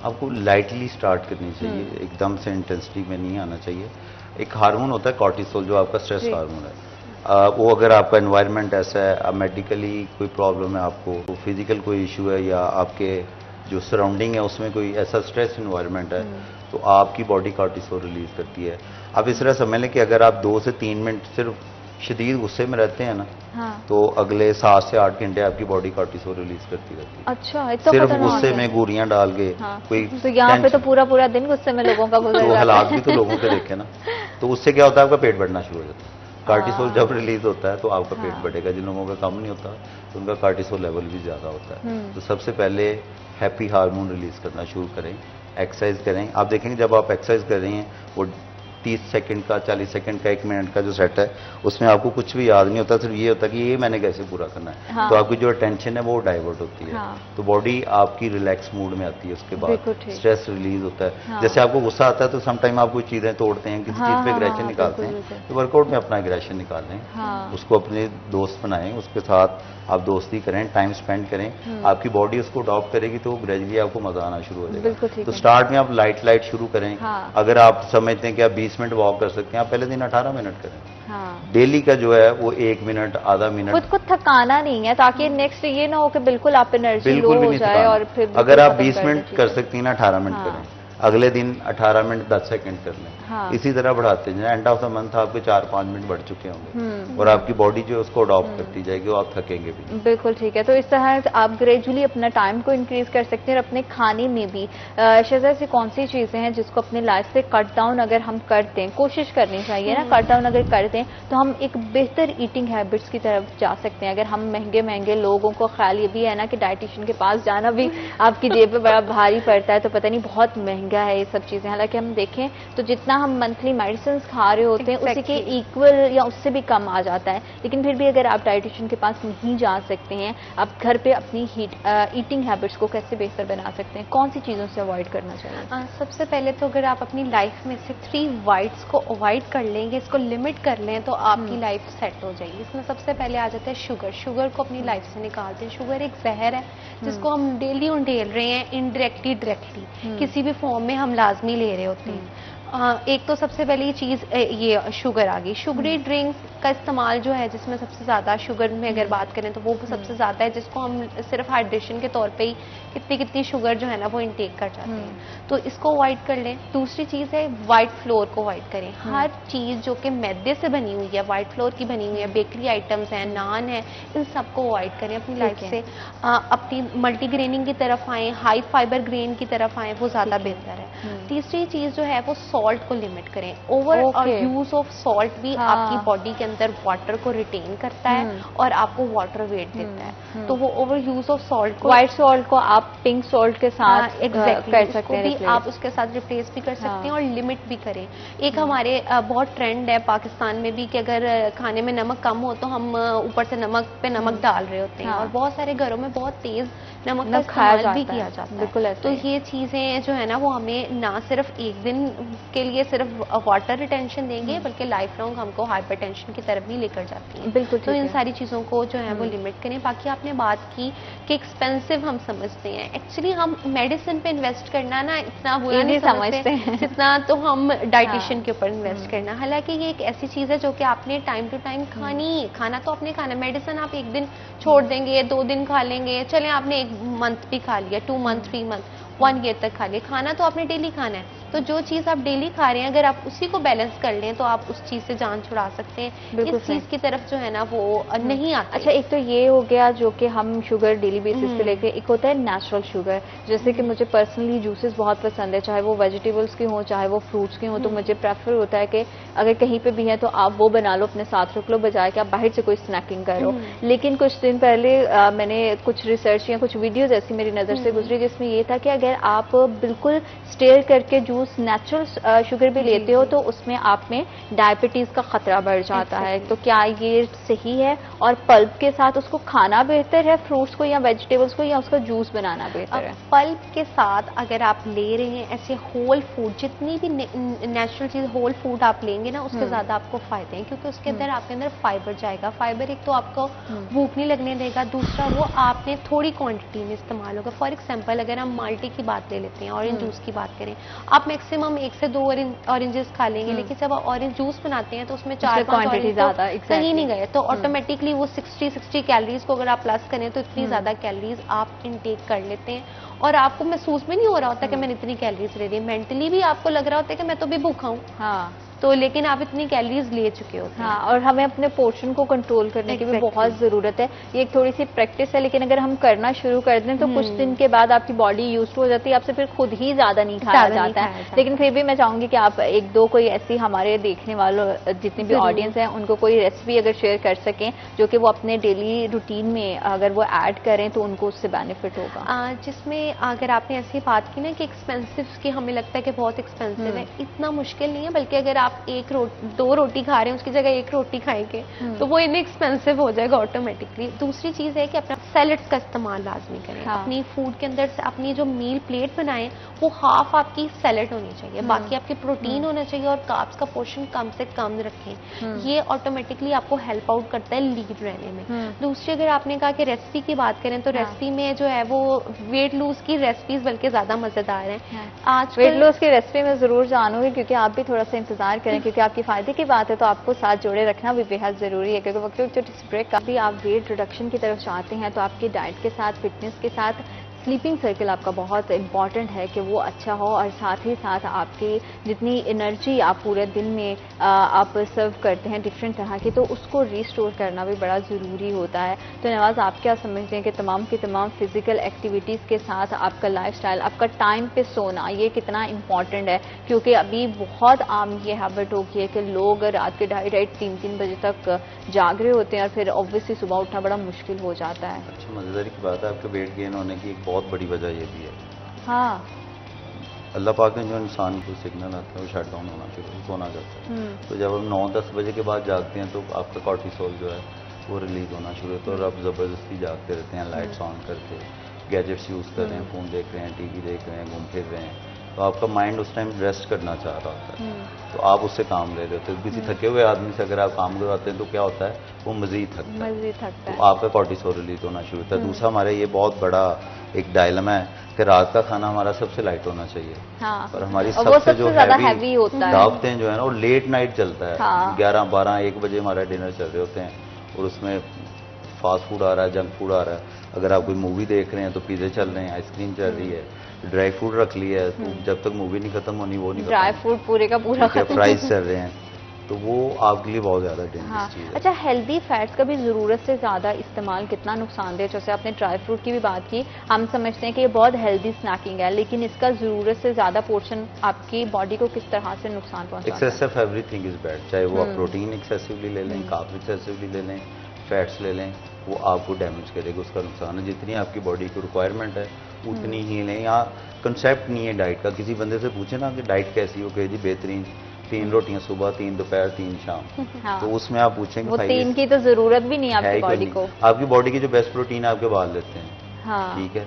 आपको लाइटली स्टार्ट करनी चाहिए, एकदम से इंटेंसिटी में नहीं आना चाहिए। एक हार्मोन होता है कॉर्टिसोल, जो आपका स्ट्रेस हार्मोन है। वो अगर आपका एनवायरनमेंट ऐसा है, मेडिकली कोई प्रॉब्लम है आपको, तो फिजिकल कोई इशू है या आपके जो सराउंडिंग है उसमें कोई ऐसा स्ट्रेस एनवायरनमेंट है, तो आपकी बॉडी कॉर्टिसोल रिलीज करती है। आप इस तरह समझ लें कि अगर आप 2 से 3 मिनट सिर्फ शदीद गुस्से में रहते हैं ना, हाँ। तो अगले 7 से 8 घंटे आपकी बॉडी कॉर्टिसोल रिलीज करती रहती है। अच्छा, इतना सिर्फ गुस्से में गोरियां डाल के। हाँ। कोई तो यहाँ पे तो पूरा दिन गुस्से में लोगों का गुजर तो हालात भी तो लोगों के देखे ना, तो उससे क्या होता है, आपका पेट बढ़ना शुरू हो जाता है। कार्टिसोल जब रिलीज होता है तो आपका पेट बढ़ेगा। जिन लोगों का कम नहीं होता तो उनका कार्टिसोल लेवल भी ज्यादा होता है। तो सबसे पहले हैप्पी हार्मोन रिलीज करना शुरू करें, एक्सरसाइज करें। आप देखेंगे जब आप एक्सरसाइज कर रही हैं वो 30 सेकंड का, 40 सेकंड का, 1 मिनट का जो सेट है उसमें आपको कुछ भी याद नहीं होता, सिर्फ ये होता कि ये मैंने कैसे पूरा करना है। हाँ। तो आपकी जो टेंशन है वो डाइवर्ट होती है। हाँ। तो बॉडी आपकी रिलैक्स मूड में आती है, उसके बाद स्ट्रेस रिलीज होता है। हाँ। जैसे आपको गुस्सा आता है तो समटाइम आप कोई चीजें तोड़ते हैं, किसी चीज पे एग्रेशन निकालते हैं, तो वर्कआउट में अपना एग्रेशन निकाल लें। हाँ। उसको अपने दोस्त बनाएं, उसके साथ आप दोस्ती करें, टाइम स्पेंड करें, आपकी बॉडी उसको अडॉप्ट करेगी तो ग्रेजुअली आपको मजा आना शुरू हो जाएगा। तो स्टार्ट में आप लाइट शुरू करें। हाँ। अगर आप समझते हैं कि आप 20 मिनट वॉक कर सकते हैं, आप पहले दिन 18 मिनट करें। हाँ। डेली का जो है वो 1 मिनट, आधा मिनट। खुद को थकाना नहीं है ताकि नेक्स्ट ये ना हो कि बिल्कुल आप एनर्जी लो हो जाए और फिर अगर आप 20 मिनट कर सकती हैं ना, 18 मिनट करें, अगले दिन 18 मिनट 10 सेकंड कर लें। हाँ। इसी तरह बढ़ाते जाएं। एंड ऑफ द मंथ आपके 4-5 मिनट बढ़ चुके होंगे और आपकी बॉडी जो है उसको अडॉप्ट करती जाएगी, आप थकेंगे भी। बिल्कुल ठीक है। तो इस तरह आप ग्रेजुअली अपना टाइम को इंक्रीज कर सकते हैं और अपने खाने में भी शहज़ा ऐसी कौन सी चीजें हैं जिसको अपने लाइफ से कट डाउन अगर हम करते हैं, कोशिश करनी चाहिए ना, कट डाउन अगर करते हैं तो हम एक बेहतर ईटिंग हैबिट्स की तरफ जा सकते हैं। अगर हम महंगे लोगों को ख्याल ये भी है ना कि डाइटिशियन के पास जाना भी आपकी जेब पे बड़ा भारी पड़ता है, तो पता नहीं बहुत महंगा है ये सब चीजें। हालांकि हम देखें तो जितना हम मंथली मेडिसिन खा रहे होते हैं उसी के इक्वल या उससे भी कम आ जाता है, लेकिन फिर भी अगर आप डाइटिशियन के पास नहीं जा सकते हैं, आप घर पे अपनी ईटिंग हैबिट्स को कैसे बेहतर बना सकते हैं? कौन सी चीजों से अवॉइड करना चाहिए? सबसे पहले तो अगर आप अपनी लाइफ में से 3 वाइट्स को अवॉइड कर लेंगे, इसको लिमिट कर लें, तो आपकी लाइफ सेट हो जाएगी। इसमें सबसे पहले आ जाता है शुगर को अपनी लाइफ से निकालते हैं। शुगर एक जहर है जिसको हम डेली उंडेल रहे हैं, इनडायरेक्टली डायरेक्टली किसी भी फॉर्म में हम लाजमी ले रहे होते हैं। एक तो सबसे पहली चीज़ ये शुगर आ गई। शुगरी ड्रिंक्स का इस्तेमाल जो है जिसमें सबसे ज़्यादा शुगर में अगर बात करें तो वो सबसे ज़्यादा है, जिसको हम सिर्फ हाइड्रेशन के तौर पे ही कितनी शुगर जो है ना वो इनटेक कर जाते हैं, तो इसको अवॉइड कर लें। दूसरी चीज़ है वाइट फ्लोर को अवॉइड करें। हर चीज़ जो कि मैदे से बनी हुई है, वाइट फ्लोर की बनी हुई है, बेकरी आइटम्स हैं, नान है, इन सबको अवॉइड करें अपनी लाइफ से। अपनी मल्टीग्रेनिंग की तरफ आएँ, हाई फाइबर ग्रेन की तरफ आएँ, वो ज़्यादा बेहतर है। तीसरी चीज़ जो है वो सॉल्ट को लिमिट करें। ओवर यूज ऑफ सॉल्ट भी आपकी बॉडी के अंदर वाटर को रिटेन करता है और आपको वाटर वेट देता है। तो वो ओवर यूज ऑफ सॉल्ट को, व्हाइट सॉल्ट को आप पिंक सॉल्ट के साथ कर सकते हैं, भी आप उसके साथ रिप्लेस भी कर सकते हैं और लिमिट भी करें। एक हमारे बहुत ट्रेंड है पाकिस्तान में भी कि अगर खाने में नमक कम हो तो हम ऊपर से नमक पे नमक डाल रहे होते हैं, और बहुत सारे घरों में बहुत तेज नमक का इस्तेमाल भी किया जाता है। तो ये चीजें जो है ना वो हमें ना सिर्फ एक दिन के लिए सिर्फ वाटर रिटेंशन देंगे, बल्कि लाइफ लॉन्ग हमको हाइपरटेंशन की तरफ भी लेकर जाती है। बिल्कुल। तो इन सारी चीजों को जो है वो लिमिट करें। बाकी आपने बात की कि एक्सपेंसिव हम समझते हैं, एक्चुअली हम मेडिसिन पे इन्वेस्ट करना ना इतना बुरा नहीं समझते जितना तो हम डाइटिशियन के ऊपर इन्वेस्ट करना। हालांकि ये एक ऐसी चीज है जो कि आपने टाइम टू टाइम खाना तो आपने खाना। मेडिसिन आप एक दिन छोड़ देंगे, 2 दिन खा लेंगे, चले आपने 1 मंथ भी खा लिया, 2 मंथ, 3 मंथ, 1 ईयर तक खा लिया। खाना तो आपने डेली खाना है। तो जो चीज़ आप डेली खा रहे हैं अगर आप उसी को बैलेंस कर लें तो आप उस चीज़ से जान छुड़ा सकते हैं। इस चीज़ की तरफ जो है ना वो नहीं आता। अच्छा, एक तो ये हो गया जो कि हम शुगर डेली बेसिस पे लेके, एक होता है नेचुरल शुगर, जैसे कि मुझे पर्सनली जूसेस बहुत पसंद है, चाहे वो वेजिटेबल्स के हों चाहे वो फ्रूट्स के हों, तो मुझे प्रेफर होता है कि अगर कहीं पे भी है तो आप वो बना लो अपने साथ रख लो, बजाय कि आप बाहर से कोई स्नैकिंग करो। लेकिन कुछ दिन पहले मैंने कुछ रिसर्च या कुछ वीडियोज ऐसी मेरी नज़र से गुजरी जिसमें ये था कि अगर आप बिल्कुल स्टेयर करके जूस नेचुरल शुगर भी लेते हो तो उसमें आप में डायबिटीज का खतरा बढ़ जाता है। तो क्या ये सही है? और पल्प के साथ उसको खाना बेहतर है, फ्रूट्स को या वेजिटेबल्स को, या उसका जूस बनाना बेहतर है? पल्प के साथ अगर आप ले रहे हैं ऐसे होल फूड, जितनी भी नेचुरल चीज होल फूड आप लेंगे ना उसके ज्यादा आपको फायदे हैं, क्योंकि उसके अंदर आपके अंदर फाइबर जाएगा। फाइबर एक तो आपको भूख नहीं लगने देगा, दूसरा वो आपने थोड़ी क्वांटिटी में इस्तेमाल होगा। फॉर एग्जाम्पल अगर हम माल्टे की बात ले लेते हैं, ऑरेंज जूस की बात करें, आप मैक्सिमम 1 से 2 ऑरेंजेस खा लेंगे, लेकिन जब आप ऑरेंज जूस बनाते हैं तो उसमें 4-5 ऑरेंज कहीं नहीं गए, तो ऑटोमेटिकली वो 60 कैलोरीज को अगर आप प्लस करें तो इतनी ज्यादा कैलोरीज आप इनटेक कर लेते हैं और आपको महसूस भी नहीं हो रहा होता कि मैंने इतनी कैलोरीज ले ली। मेंटली भी आपको लग रहा होता है कि मैं तो भी भूखा हूँ, हाँ, तो लेकिन आप इतनी कैलोरीज ले चुके होते हैं। हाँ, और हमें अपने पोर्शन को कंट्रोल करने की भी बहुत ज़रूरत है। ये एक थोड़ी सी प्रैक्टिस है, लेकिन अगर हम करना शुरू कर दें तो कुछ दिन के बाद आपकी बॉडी यूज्ड हो जाती है, आपसे फिर खुद ही ज़्यादा नहीं खाया जाता है। लेकिन फिर भी मैं चाहूँगी कि आप 1-2 कोई ऐसी हमारे देखने वालों जितनी भी ऑडियंस हैं उनको कोई रेसिपी अगर शेयर कर सकें जो कि वो अपने डेली रूटीन में अगर वो ऐड करें तो उनको उससे बेनिफिट होगा। जिसमें अगर आपने ऐसी बात की ना कि एक्सपेंसिव की हमें लगता है कि बहुत एक्सपेंसिव है, इतना मुश्किल नहीं है, बल्कि अगर आप 2 रोटी खा रहे हैं उसकी जगह 1 रोटी खाएंगे तो वो इनएक्सपेंसिव हो जाएगा ऑटोमेटिकली। दूसरी चीज है कि अपना सैलेड्स का इस्तेमाल लाजमी करें। हाँ। अपनी फूड के अंदर से अपनी जो मील प्लेट बनाएं वो हाफ आपकी सैलेड होनी चाहिए, बाकी आपके प्रोटीन होना चाहिए और कार्ब्स का पोर्शन कम से कम रखें। ये ऑटोमेटिकली आपको हेल्प आउट करता है लीन रहने में। दूसरी अगर आपने कहा कि रेसिपी की बात करें तो रेसिपी में जो है वो वेट लूज की रेसिपीज बल्कि ज्यादा मजेदार है। आज वेट लूज की रेसिपी में जरूर जानूंगी, क्योंकि आप भी थोड़ा सा इंतजार करें, क्योंकि आपकी फायदे की बात है तो आपको साथ जोड़े रखना भी बेहद जरूरी है। क्योंकि वक्त छोटी सी ब्रेक, काफी आप वेट रिडक्शन की तरफ चाहते हैं तो आपकी डाइट के साथ, फिटनेस के साथ स्लीपिंग सर्कल आपका बहुत इंपॉर्टेंट है कि वो अच्छा हो, और साथ ही साथ आपकी जितनी एनर्जी आप पूरे दिन में आप सर्व करते हैं डिफरेंट तरह की, तो उसको रिस्टोर करना भी बड़ा ज़रूरी होता है। तो नवाज, आप क्या समझते हैं कि तमाम की तमाम फिजिकल एक्टिविटीज़ के साथ आपका लाइफस्टाइल, आपका टाइम पे सोना, ये कितना इम्पॉर्टेंट है? क्योंकि अभी बहुत आम ये हैबिट हो गई है कि लोग रात के 2:30-3 बजे तक जाग रहे होते हैं और फिर ऑब्वियसली सुबह उठना बड़ा मुश्किल हो जाता है। अच्छा, मज़ेदारी की बात है, आपका वेट गेन होने की एक बहुत बड़ी वजह ये भी है। हाँ, अल्लाह पाक ने जो इंसान को सिग्नल आता है वो शट डाउन होना शुरू होना जाता है। तो जब हम 9-10 बजे के बाद जागते हैं तो आपका कॉर्टिसोल जो है वो रिलीज होना शुरू होता है और आप ज़बरदस्ती जागते रहते हैं, लाइट्स ऑन करके, गैजेट्स यूज़ कर रहे हैं, फ़ोन देख रहे हैं, टीवी देख रहे हैं, घूम फिर रहे हैं, तो आपका माइंड उस टाइम रेस्ट करना चाह रहा होता है, तो आप उससे काम ले रहे होते हैं। किसी थके हुए आदमी से अगर आप काम करवाते हैं तो क्या होता है, वो मजीद थकता है, तो आपका कॉर्टिसोल रिलीज होना शुरू होता है। दूसरा हमारे ये बहुत बड़ा एक डायलेमा है कि रात का खाना हमारा सबसे लाइट होना चाहिए, और हमारी सबसे जो हैवी दावतें जो है ना वो लेट नाइट चलता है, 11, 12, 1 बजे हमारा डिनर चल रहे होते हैं, और उसमें फास्ट फूड आ रहा है, जंक फूड आ रहा है। अगर आप कोई मूवी देख रहे हैं तो पिज़्ज़े चल रहे हैं, आइसक्रीम चल रही है, ड्राई फ्रूट रख लिया है, तो जब तक मूवी नहीं खत्म होनी वो नहीं खत्म, ड्राई फ्रूट पूरे का पूरा खत्म, फ्राइज चल रहे हैं, तो वो आपके लिए बहुत ज़्यादा डेंजरस चीज़ है। अच्छा, हेल्दी फैट्स का भी ज़रूरत से ज़्यादा इस्तेमाल कितना नुकसानदेह? जैसे आपने ड्राई फ्रूट की भी बात की, हम समझते हैं कि ये बहुत हेल्दी स्नैकिंग है, लेकिन इसका ज़रूरत से ज़्यादा पोर्शन आपकी बॉडी को किस तरह से नुकसान पहुंचाता है? एक्सेसिव एवरीथिंग इज बैड, चाहे वो आप प्रोटीन एक्सेसिवली ले लें, कार्ब एक्सेसिवली ले लें, फैट्स ले लें, वो आपको डैमेज करेगा, उसका नुकसान है। जितनी आपकी बॉडी की रिक्वायरमेंट है उतनी ही लें। यहाँ कंसेप्ट नहीं है डाइट का, किसी बंदे से पूछे ना कि डाइट कैसी हो, कहे जी बेहतरीन, 3 रोटियां सुबह, 3 दोपहर, 3 शाम, हाँ। तो उसमें आप पूछेंगे वो 3 की तो जरूरत भी नहीं है आपकी बॉडी को। आपकी बॉडी की जो बेस्ट प्रोटीन है आपके बाल लेते हैं, हाँ। ठीक है,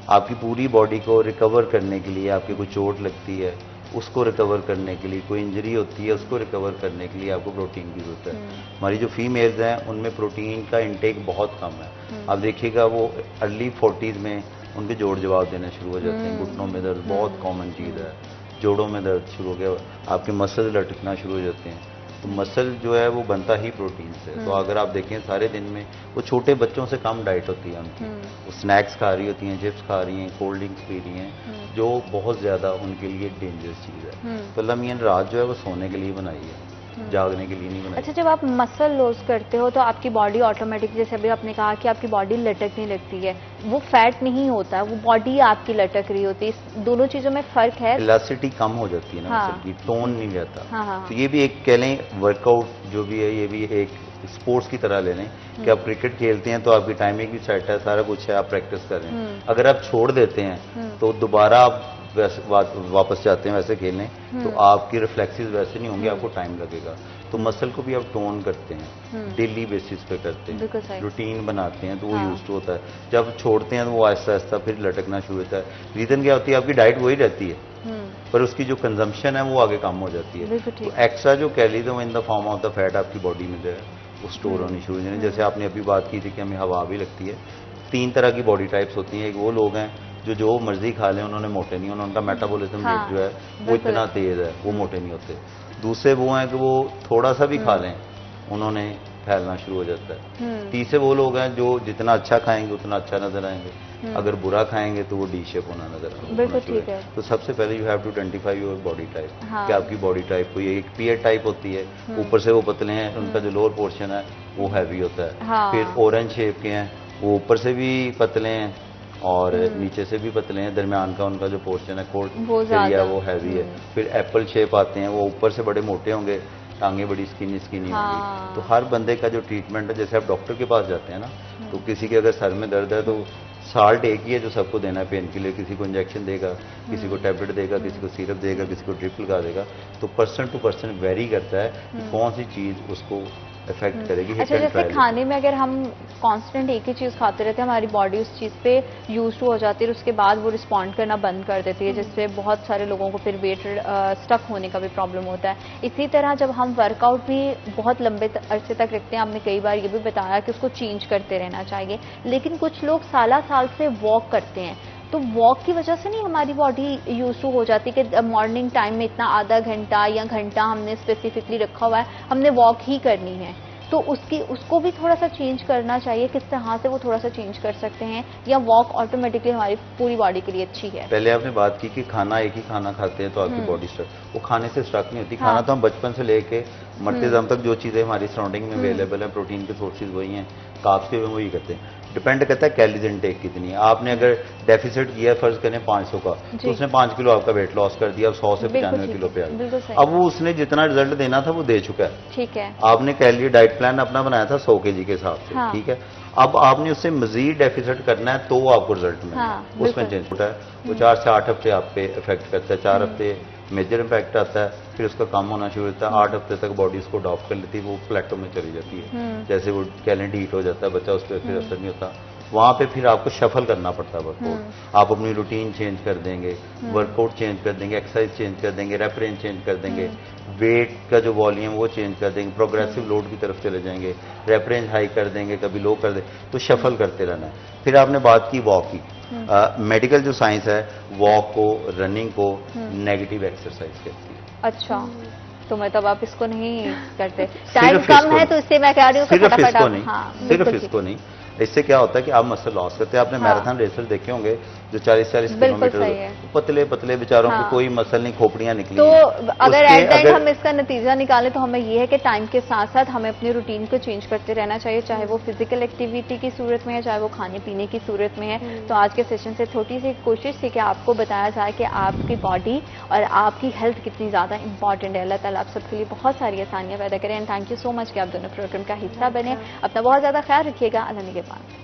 आपकी पूरी बॉडी को रिकवर करने के लिए, आपकी कोई चोट लगती है उसको रिकवर करने के लिए, कोई इंजरी होती है उसको रिकवर करने के लिए आपको प्रोटीन की जरूरत है। हमारी जो फीमेल्स हैं उनमें प्रोटीन का इंटेक बहुत कम है। आप देखिएगा वो अर्ली 40s में उनके जोड़ जवाब देने शुरू हो जाते हैं, घुटनों में दर्द बहुत कॉमन चीज़ है, जोड़ों में दर्द शुरू हो गया, आपके मसल लटकना शुरू हो जाते हैं। तो मसल जो है वो बनता ही प्रोटीन से। तो अगर आप देखें सारे दिन में वो छोटे बच्चों से कम डाइट होती है उनकी, वो स्नैक्स खा रही होती हैं, चिप्स खा रही हैं, कोल्ड ड्रिंक्स पी रही हैं, जो बहुत ज़्यादा उनके लिए डेंजरस चीज़ है। तो अल्लाह मियां ने रात जो है वो सोने के लिए बनाई है, जागने के लिए नहीं बनाई। अच्छा, जब आप मसल लॉस करते हो तो आपकी बॉडी ऑटोमेटिक, जैसे अभी आपने कहा कि आपकी बॉडी लटकने लगती है, वो फैट नहीं होता है, वो बॉडी आपकी लटक रही होती है, दोनों चीजों में फर्क है। इलास्टिसिटी कम हो जाती है ना, मसल की टोन नहीं रहता। तो ये भी एक कह लें वर्कआउट जो भी है, ये भी एक स्पोर्ट्स की तरह ले लें कि आप क्रिकेट खेलते हैं तो आपकी टाइमिंग भी सेट है, सारा कुछ है, आप प्रैक्टिस कर रहे हैं। अगर आप छोड़ देते हैं तो दोबारा आप वापस जाते हैं वैसे खेलने, तो आपकी रिफ्लेक्सेस वैसे नहीं होंगे, आपको टाइम लगेगा। तो मसल को भी आप टोन करते हैं, डेली बेसिस पे करते हैं, रूटीन बनाते हैं, तो वो यूज टू होता है। जब छोड़ते हैं तो वो आहिस्ता आहिस्ता फिर लटकना शुरू होता है। रीजन क्या होती है, आपकी डाइट वही रहती है पर उसकी जो कंजम्पशन है वो आगे कम हो जाती है। तो एक्स्ट्रा जो कैलोरीज है वो in the form of the fat आपकी बॉडी में जो है वो स्टोर होनी शुरू हो जाए। जैसे आपने अभी बात की थी कि हमें हवा भी लगती है, 3 तरह की बॉडी टाइप्स होती हैं। एक वो लोग हैं जो मर्जी खा लें उन्होंने मोटे नहीं होना, उनका मेटाबॉलिज्म रेट जो है वो इतना तेज है, वो मोटे नहीं होते। दूसरे वो हैं कि वो थोड़ा सा भी खा लें उन्होंने फैलना शुरू हो जाता है। तीसरे वो लोग हैं जो जितना अच्छा खाएंगे उतना अच्छा नजर आएंगे, अगर बुरा खाएंगे तो वो डी शेप होना नजर आएगा। बिल्कुल ठीक है। तो सबसे पहले you have to identify your body type, कि आपकी बॉडी टाइप कोई एक पीयर टाइप होती है, ऊपर से वो पतले हैं, उनका जो लोअर पोर्शन है वो हैवी होता है। फिर ऑरेंज शेप के हैं, वो ऊपर से भी पतले हैं और नीचे से भी पतले हैं, दरमियान का उनका जो पोर्शन है कोर एरिया वो हैवी है। फिर एप्पल शेप आते हैं, वो ऊपर से बड़े मोटे होंगे, टांगे बड़ी स्किनी होंगी। तो हर बंदे का जो ट्रीटमेंट है, जैसे आप डॉक्टर के पास जाते हैं ना, तो किसी के अगर सर में दर्द है तो साल्ट एक ही है जो सबको देना है पेन के लिए, किसी को इंजेक्शन देगा, किसी को टैबलेट देगा, किसी को सिरप देगा, किसी को ड्रिप लगा देगा। तो पर्सन टू पर्सन वेरी करता है कि कौन सी चीज उसको इफेक्ट करेगी। अच्छा, जैसे खाने में अगर हम कांस्टेंट एक ही चीज खाते रहते हैं, हमारी बॉडी उस चीज पे यूज टू हो जाती है और उसके बाद वो रिस्पॉन्ड करना बंद कर देती है, जिससे बहुत सारे लोगों को फिर वेट स्टक होने का भी प्रॉब्लम होता है। इसी तरह जब हम वर्कआउट भी बहुत लंबे अरसे तक रखते हैं, आपने कई बार ये भी बताया कि उसको चेंज करते रहना चाहिए, लेकिन कुछ लोग साल से वॉक करते हैं, तो वॉक की वजह से नहीं हमारी बॉडी यूज टू हो जाती कि मॉर्निंग टाइम में इतना आधा घंटा या घंटा हमने स्पेसिफिकली रखा हुआ है, हमने वॉक ही करनी है, तो उसको भी थोड़ा सा चेंज करना चाहिए। किस तरह से वो थोड़ा सा चेंज कर सकते हैं, या वॉक ऑटोमेटिकली हमारी पूरी बॉडी के लिए अच्छी है? पहले आपने बात की कि खाना एक ही खाना खाते हैं तो आपकी बॉडी स्ट्रक, वो खाने से स्ट्रक नहीं होती। खाना तो हम बचपन से लेके मरते दम तक जो चीजें हमारी सराउंडिंग में अवेलेबल है, प्रोटीन के सोर्सेज वही हैं, कार्ब्स के वही करते हैं। डिपेंड करता है कैलोरीज इनटेक कितनी है। आपने अगर डेफिसिट किया फर्ज करें 500 का, तो उसने 5 किलो आपका वेट लॉस कर दिया, 100 से 95 किलो पे आ गया। अब वो उसने जितना रिजल्ट देना था वो दे चुका है। ठीक है। आपने कैलोरी डाइट प्लान अपना बनाया था 100 kg के हिसाब से, ठीक है। अब आपने उससे मजीद डेफिसिट करना है तो आपको रिजल्ट मिलेगा, उसमें चेंज होता है। वो 4 से 8 हफ्ते आप पे इफेक्ट करता है, 4 हफ्ते मेजर इम्पैक्ट आता है, फिर उसका कम होना शुरू होता है। 8 हफ्ते तक बॉडी उसको अडॉप्ट कर लेती है, वो प्लेटो में चली जाती है। जैसे वो कैलेंडर हीट हो जाता है बच्चा, उस पर फिर असर नहीं होता, वहाँ पे फिर आपको शफल करना पड़ता है वर्कआउट। आप अपनी रूटीन चेंज कर देंगे, वर्कआउट चेंज कर देंगे, एक्सरसाइज चेंज कर देंगे, रेप रेंज चेंज कर देंगे, वेट का जो वॉल्यूम वो चेंज कर देंगे, प्रोग्रेसिव लोड की तरफ चले जाएंगे, रेप रेंज हाई कर देंगे, कभी लो कर देंगे, तो शफल करते रहना है। फिर आपने बात की वॉक की, मेडिकल जो साइंस है वॉक को, रनिंग को नेगेटिव एक्सरसाइज कहती है। अच्छा, तो मतलब आप इसको नहीं करते, टाइम कम है तो इससे मैं कह रही हूँ सिर्फ इसको नहीं, हाँ, सिर्फ इसको नहीं, इससे क्या होता है कि आप मसल लॉस करते हैं। आपने मैराथन रेसर देखे होंगे जो 40-40 किलोमीटर, पतले पतले बेचारों को कोई मसल नहीं, खोपड़ियां निकली। तो अगर एट एंड हम इसका नतीजा निकालें तो हमें ये है कि टाइम के साथ साथ हमें अपनी रूटीन को चेंज करते रहना चाहिए, चाहे वो फिजिकल एक्टिविटी की सूरत में है, चाहे वो खाने पीने की सूरत में है। तो आज के सेशन से छोटी सी कोशिश थी कि आपको बताया जाए कि आपकी बॉडी और आपकी हेल्थ कितनी ज़्यादा इंपॉर्टेंट है। अल्लाह ताला आप सबके लिए बहुत सारी आसानियाँ पैदा करें। And thank you so much कि आप दोनों प्रोग्राम का हिस्सा बने। अपना बहुत ज़्यादा ख्याल रखिएगा। अल्लाह के बाद